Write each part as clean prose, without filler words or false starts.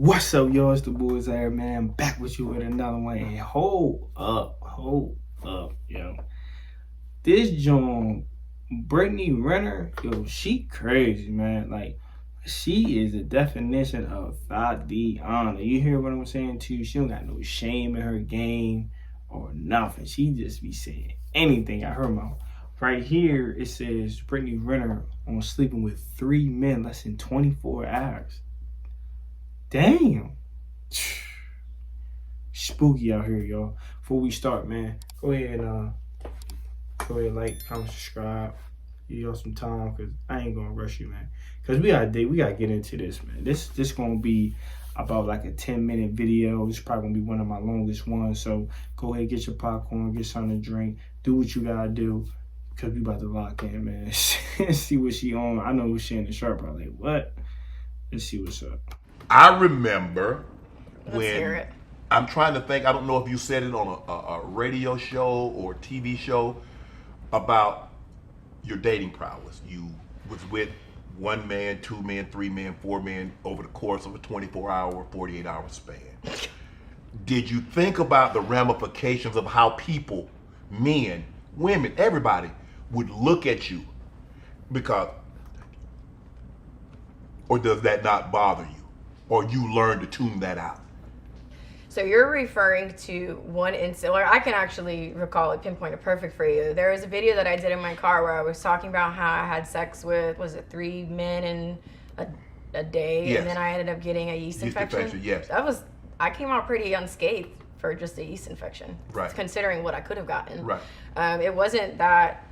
What's up, y'all? It's the boys here, man. I'm back with you with another one. And hold up, yo. This John, Brittany Renner, yo, she crazy, man. Like, she is the definition of Tatiana. You hear what I'm saying to you? She don't got no shame in her game or nothing. She just be saying anything out her mouth. Right here, it says Brittany Renner on sleeping with 3 men less than 24 hours. Damn. Spooky out here, y'all. Before we start, man, go ahead, like, comment, subscribe. Give y'all some time, cause I ain't gonna rush you, man. Cause we gotta get into this, man. This gonna be about like a 10-minute video. It's probably gonna be one of my longest ones. So go ahead, get your popcorn, get something to drink, do what you gotta do, cause we about to lock in, man. See what she on. I know she in the shirt, probably like, what? Let's see what's up. I remember Let's hear it. I'm trying to think, I don't know if you said it on a radio show or TV show about your dating prowess. You was with 1 man, 2 men, 3 men, 4 men over the course of a 24-hour, 48-hour span. Did you think about the ramifications of how people, men, women, everybody would look at you? Because, or does that not bother you? Or you learn to tune that out? So you're referring to one incident, or I can actually recall it, pinpoint it perfect for you. There was a video that I did in my car where I was talking about how I had sex with, was it 3 men in a day? Yes. And then I ended up getting a yeast infection. Yes. I came out pretty unscathed for just a yeast infection. Right. Considering what I could have gotten. Right. It wasn't that,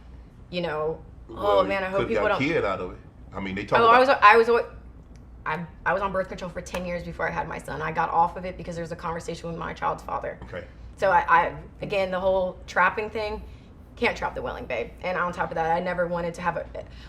oh man, I hope people don't. Kid out of it. I mean, they talk I was on birth control for 10 years before I had my son. I got off of it because there was a conversation with my child's father. Okay. So I again, the whole trapping thing, can't trap the willing, babe. And on top of that, I never wanted to have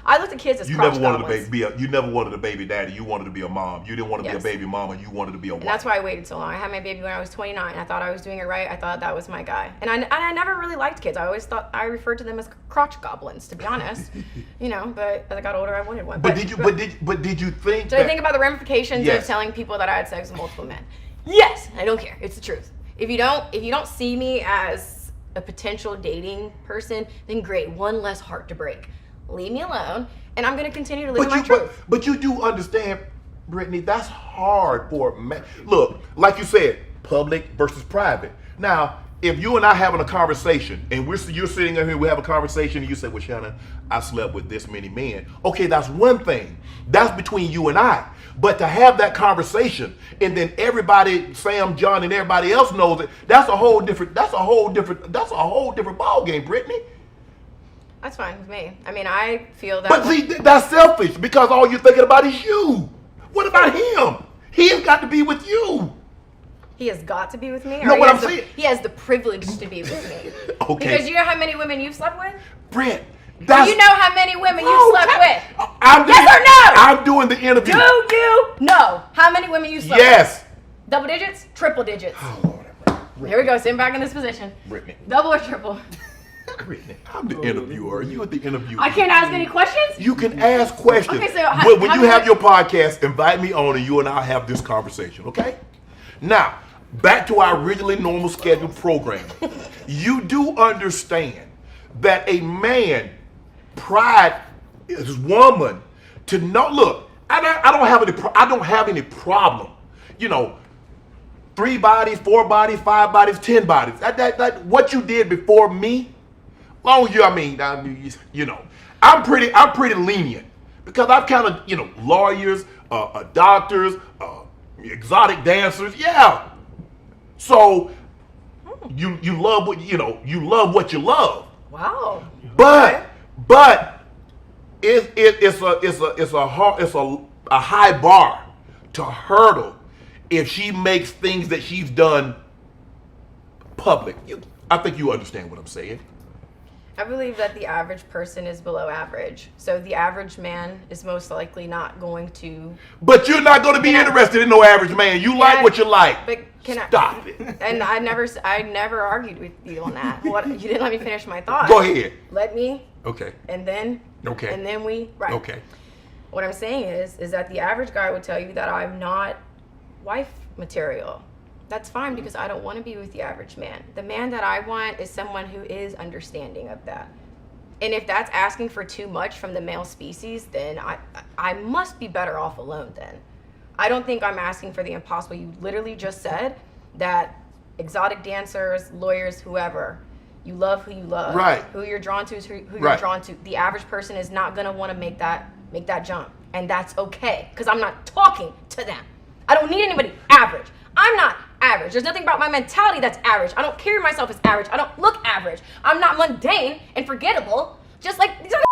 I looked at kids as crotch goblins. You never wanted a baby daddy. You wanted to be a mom. You didn't want to be a baby mama. You wanted to be a wife. And that's why I waited so long. I had my baby when I was 29. I thought I was doing it right. I thought that was my guy. And I never really liked kids. I always thought I referred to them as crotch goblins, to be honest. But as I got older, I wanted one. But did you think? Did I think about the ramifications of telling people that I had sex with multiple men? Yes, I don't care. It's the truth. If you don't see me as a potential dating person, then great, one less heart to break. Leave me alone, and I'm going to continue to live my truth. But you do understand, Brittany, that's hard for a man. Look, like you said, public versus private. Now, if you and I having a conversation, and you're sitting here, we have a conversation, and you say, well, Shannon, I slept with this many men. Okay, that's one thing. That's between you and I. But to have that conversation, and then everybody, Sam, John, and everybody else knows it, that's a whole different ball game, Brittany. That's fine with me. I mean, I feel that. But see, that's selfish because all you're thinking about is you. What about him? He has got to be with you. He has got to be with me? No, what I'm saying. He has the privilege to be with me. Okay. Because you know how many women you've slept with? Brett, You know how many women you've slept with? Yes or no? I'm doing the interview. Do you know how many women you slept with? Yes. Double digits? Triple digits. Oh, Lord. Here we go, sitting back in this position. Brittany. Double or triple? Brittany, I'm the interviewer. You are the interviewer. I can't ask any questions? You can ask questions. Okay, so when you have your podcast, invite me on and you and I'll have this conversation, okay? Now, back to our originally normal scheduled program. You do understand that a man pride his woman to know. Look, I don't have any problem. 3 bodies, 4 bodies, 5 bodies, 10 bodies. That what you did before me. Long as I'm pretty lenient because I've kind of lawyers, doctors, exotic dancers. Yeah. So you love what you love what you love. Wow. But it's a high bar to hurdle if she makes things that she's done public. I think you understand what I'm saying. I believe that the average person is below average. So the average man is most likely not going to. But you're not going to be interested in no average man. You like what you like. But Stop it. And I never argued with you on that. You didn't let me finish my thought. Go ahead. Let me. Okay. And then. Okay. And then we. Right. Okay. What I'm saying is that the average guy would tell you that I'm not wife material. That's fine because I don't want to be with the average man. The man that I want is someone who is understanding of that. And if that's asking for too much from the male species, then I must be better off alone then. I don't think I'm asking for the impossible. You literally just said that exotic dancers, lawyers, whoever, you love who you love. Right. Who you're drawn to is who you're Right. drawn to. The average person is not gonna want to make that jump. And that's okay, because I'm not talking to them. I don't need anybody average. I'm not average. There's nothing about my mentality that's average. I don't carry myself as average. I don't look average. I'm not mundane and forgettable, just like these other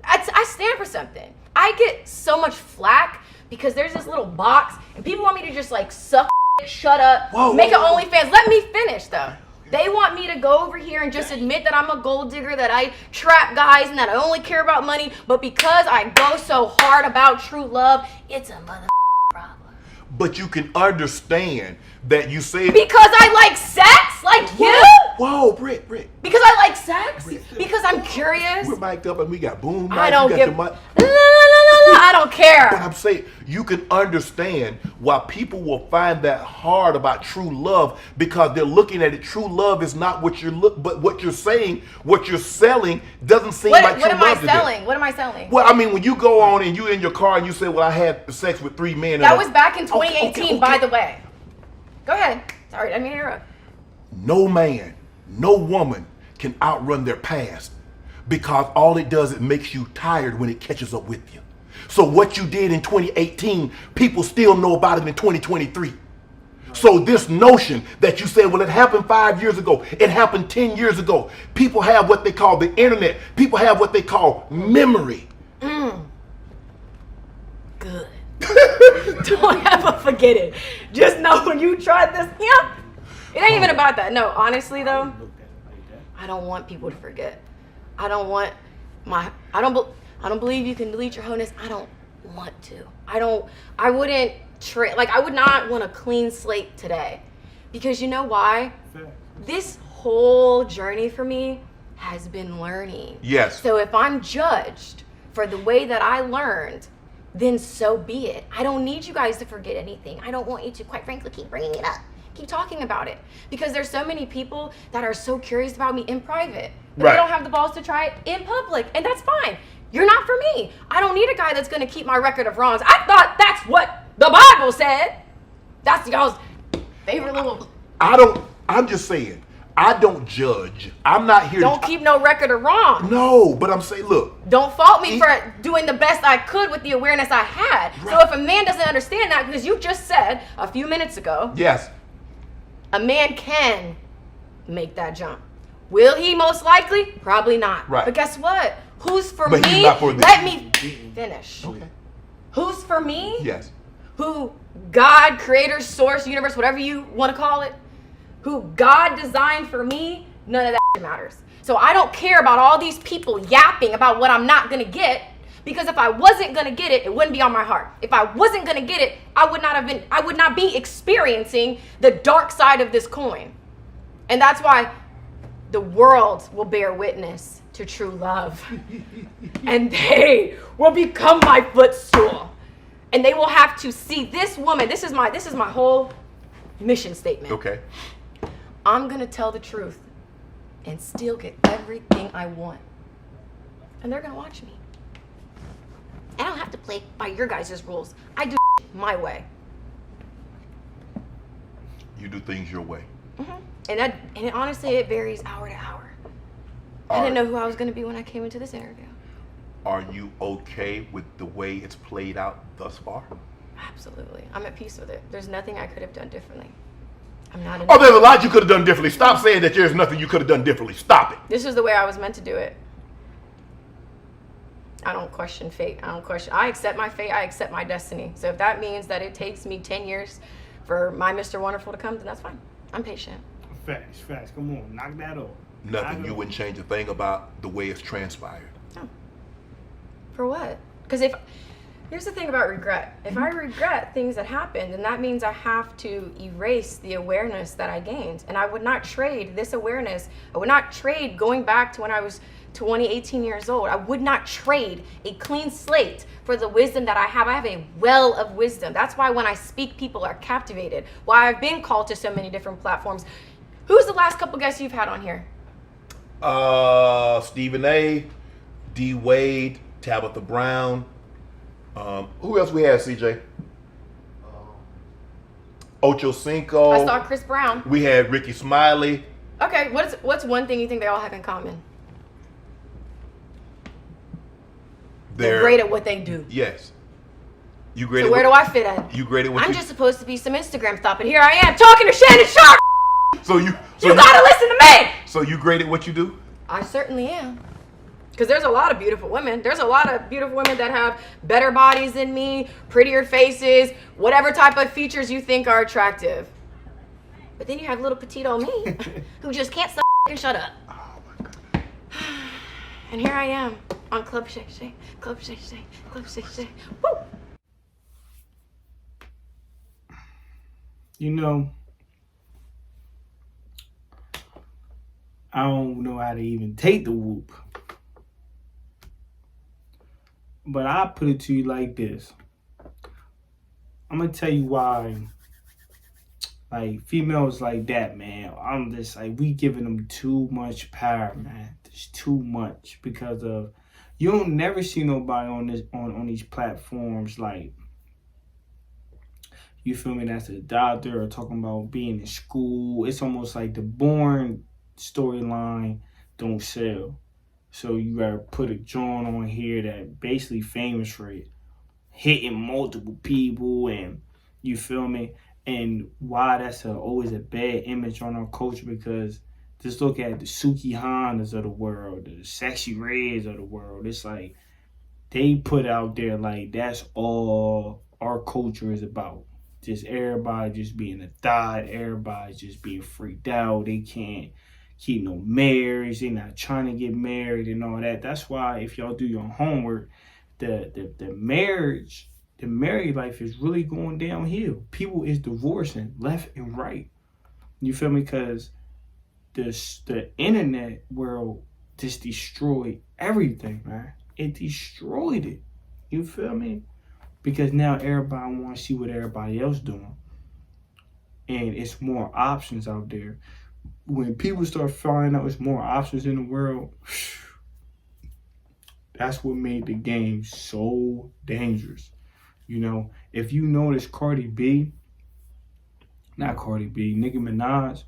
I stand for something. I get so much flack because there's this little box and people want me to just like suck, shut up, make it OnlyFans. Let me finish though. They want me to go over here and just admit that I'm a gold digger, that I trap guys and that I only care about money, but because I go so hard about true love, it's a mother problem. But you can understand that you say Because I like sex, like you? Whoa, Britt. Because I like sex? Because I'm curious? We're mic'd up and we got boom mics. I don't you give... got No, I don't care. But I'm saying you can understand why people will find that hard about true love because they're looking at it. True love is not what you're but what you're saying, what you're selling doesn't seem like true love. What am I selling? Well, I mean, when you go on and you in your car and you say, "Well, I had sex with 3 men." That was back in 2018, okay. by the way. Go ahead. Sorry, I mean interrupt. No man, no woman can outrun their past because all it does, it makes you tired when it catches up with you. So what you did in 2018, people still know about it in 2023. So this notion that you said, well, it happened 5 years ago, it happened 10 years ago. People have what they call the internet. People have what they call memory. Good. Don't ever forget it. Just know when you tried this, it ain't even about that. No, honestly though, I don't want people to forget. I don't believe you can delete your wholeness. I don't want to. I would not want a clean slate today. Because you know why? This whole journey for me has been learning. Yes. So if I'm judged for the way that I learned, then so be it. I don't need you guys to forget anything. I don't want you to, quite frankly, keep bringing it up. Keep talking about it. Because there's so many people that are so curious about me in private. But they don't have the balls to try it in public. And that's fine. You're not for me. I don't need a guy that's going to keep my record of wrongs. I thought that's what the Bible said. That's y'all's favorite little... I'm just saying, I don't judge. I'm not here Don't keep no record of wrongs. No, but I'm saying, look. Don't fault me for doing the best I could with the awareness I had. Right. So if a man doesn't understand that, because you just said a few minutes ago. Yes. A man can make that jump. Will he most likely? Probably not. Right. But guess what? Who's for but me? He's not for Let me finish. Okay. Who's for me? Yes. Who God, creator, source, universe, whatever you want to call it, who God designed for me, none of that matters. So I don't care about all these people yapping about what I'm not going to get, because if I wasn't going to get it, it wouldn't be on my heart. If I wasn't going to get it, I would not be experiencing the dark side of this coin. And that's why the world will bear witness to true love. And they will become my footstool. And they will have to see this woman. This is my whole mission statement. Okay. I'm going to tell the truth and still get everything I want. And they're going to watch me. I don't have to play by your guys' rules. I do my way. You do things your way. Mm-hmm. And honestly, it varies hour to hour. I didn't know who I was going to be when I came into this interview. Are you okay with the way it's played out thus far? Absolutely. I'm at peace with it. There's nothing I could have done differently. I'm not. Oh, there's a lot you could have done differently. Stop saying that there's nothing you could have done differently. Stop it. This is the way I was meant to do it. I don't question fate. I accept my fate. I accept my destiny. So if that means that it takes me 10 years for my Mr. Wonderful to come, then that's fine. I'm patient. Facts. Come on, knock that off. Nothing. You wouldn't change a thing about the way it's transpired. No. For what? Because if Here's the thing about regret. If I regret things that happened, then that means I have to erase the awareness that I gained. And I would not trade this awareness. I would not trade going back to when I was 20, 18 years old. I would not trade a clean slate for the wisdom that I have. I have a well of wisdom. That's why when I speak, people are captivated. Why I've been called to so many different platforms. Who's the last couple guests you've had on here? Stephen A, D Wade, Tabitha Brown. Who else we had, CJ? Ocho Cinco. I saw Chris Brown. We had Ricky Smiley. Okay, what's one thing you think they all have in common? They're great at what they do. Yes. You great. So where do I fit in? You great at what I'm just supposed to be some Instagram stuff, but here I am talking to Shannon Sharp. So you gotta listen to me. So you great at what you do? I certainly am. Because there's a lot of beautiful women. There's a lot of beautiful women that have better bodies than me, prettier faces, whatever type of features you think are attractive. But then you have little petite old me who just can't stop and shut up. Oh my God. And here I am on Club Shake Shake, Club Shake Shake, Club Shake Shake. Woo! You know, I don't know how to even take the whoop. But I put it to you like this. I'm going to tell you why, like, females like that, man. I'm just like, we giving them too much power, man. There's too much because of, you don't never see nobody on these platforms like, you feel me, that's a doctor or talking about being in school. It's almost like the boring storyline don't sell. So you gotta put a joint on here that basically famous for it, hitting multiple people, and you feel me? And why that's always a bad image on our culture, because just look at the Suki Hondas of the world, the Sexy Reds of the world. It's like they put out there like that's all our culture is about. Just everybody just being a thought, everybody just being freaked out. They can't keep no marriage, they're not trying to get married and all that. That's why if y'all do your homework, the married life is really going downhill. People is divorcing left and right. You feel me? Because the internet world just destroyed everything, man. It destroyed it. You feel me? Because now everybody wants to see what everybody else doing. And it's more options out there. When people start finding out there's more options in the world, that's what made the game so dangerous. You know, if you notice Nicki Minaj,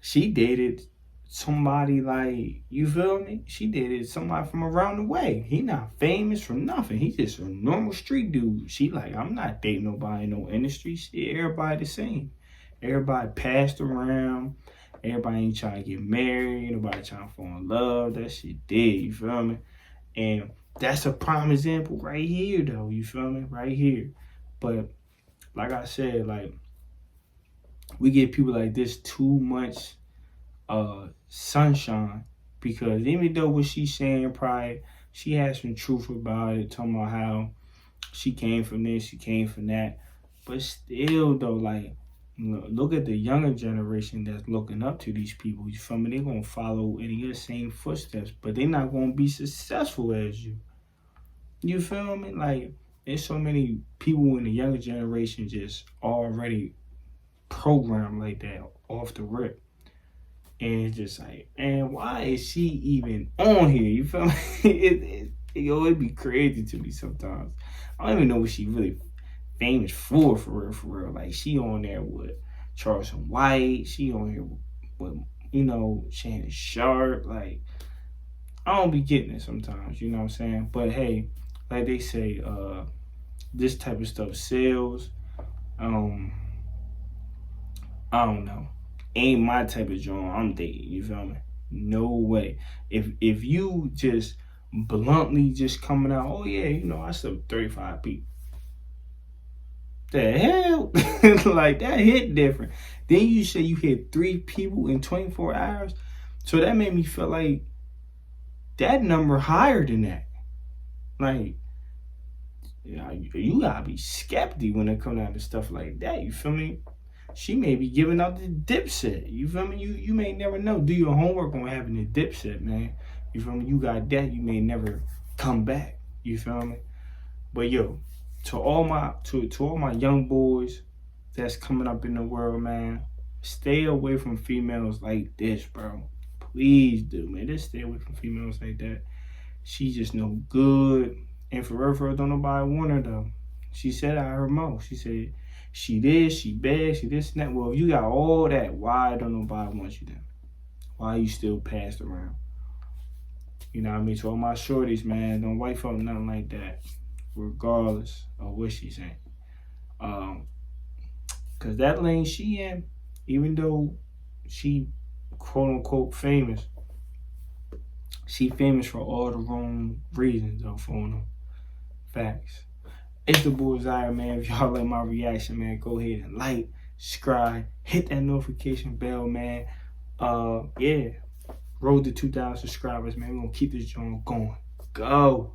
she dated somebody like, you feel me? She dated somebody from around the way. He not famous from nothing. He just a normal street dude. She like, I'm not dating nobody in no industry. Shit, everybody the same. Everybody passed around. Everybody ain't trying to get married. Nobody trying to fall in love. That shit dead, you feel me? And that's a prime example right here, though. You feel me? Right here. But like I said, like, we give people like this too much sunshine, because even though what she's saying, probably she has some truth about it, talking about how she came from this, she came from that. But still, though, like, look at the younger generation that's looking up to these people. You feel me? They're going to follow in your same footsteps, but they're not going to be successful as you. You feel me? Like, there's so many people in the younger generation just already programmed like that off the rip. And it's just like, man, why is she even on here? You feel me? It'd be crazy to me sometimes. I don't even know what she really famous for real. Like, she on there with Charleston White. She on here with you know, Shannon Sharp. Like, I don't be getting it sometimes, you know what I'm saying? But hey, like they say, this type of stuff sells. I don't know. Ain't my type of joint I'm dating, you feel me? No way. If you just bluntly just coming out, oh yeah, you know, I slept 35 people. The hell? Like, that hit different. Then you say you hit 3 people in 24 hours. So that made me feel like that number higher than that. Like, Yeah, you gotta be skeptic when it comes down to stuff like that. You feel me? She may be giving out the dipset. You feel me? You may never know. Do your homework on having the dipset, man. You feel me? You got that, you may never come back. You feel me? But yo, to all my young boys that's coming up in the world, man, stay away from females like this, bro. Please do, man. Just stay away from females like that. She just no good. And for real, don't nobody want her though. She said out her mouth. She said she this, she bad, she this and that. Well, if you got all that, why don't nobody want you then? Why you still passed around? You know what I mean? To all my shorties, man, don't wife up nothing like that, regardless of what she's saying. Cause that lane she in, even though she quote unquote famous, she famous for all the wrong reasons though, for them. Facts. It's the boy Zaire, man. If y'all like my reaction, man, go ahead and like, subscribe, hit that notification bell, man. Yeah. Road to 2,000 subscribers, man. We're gonna keep this joint going. Go.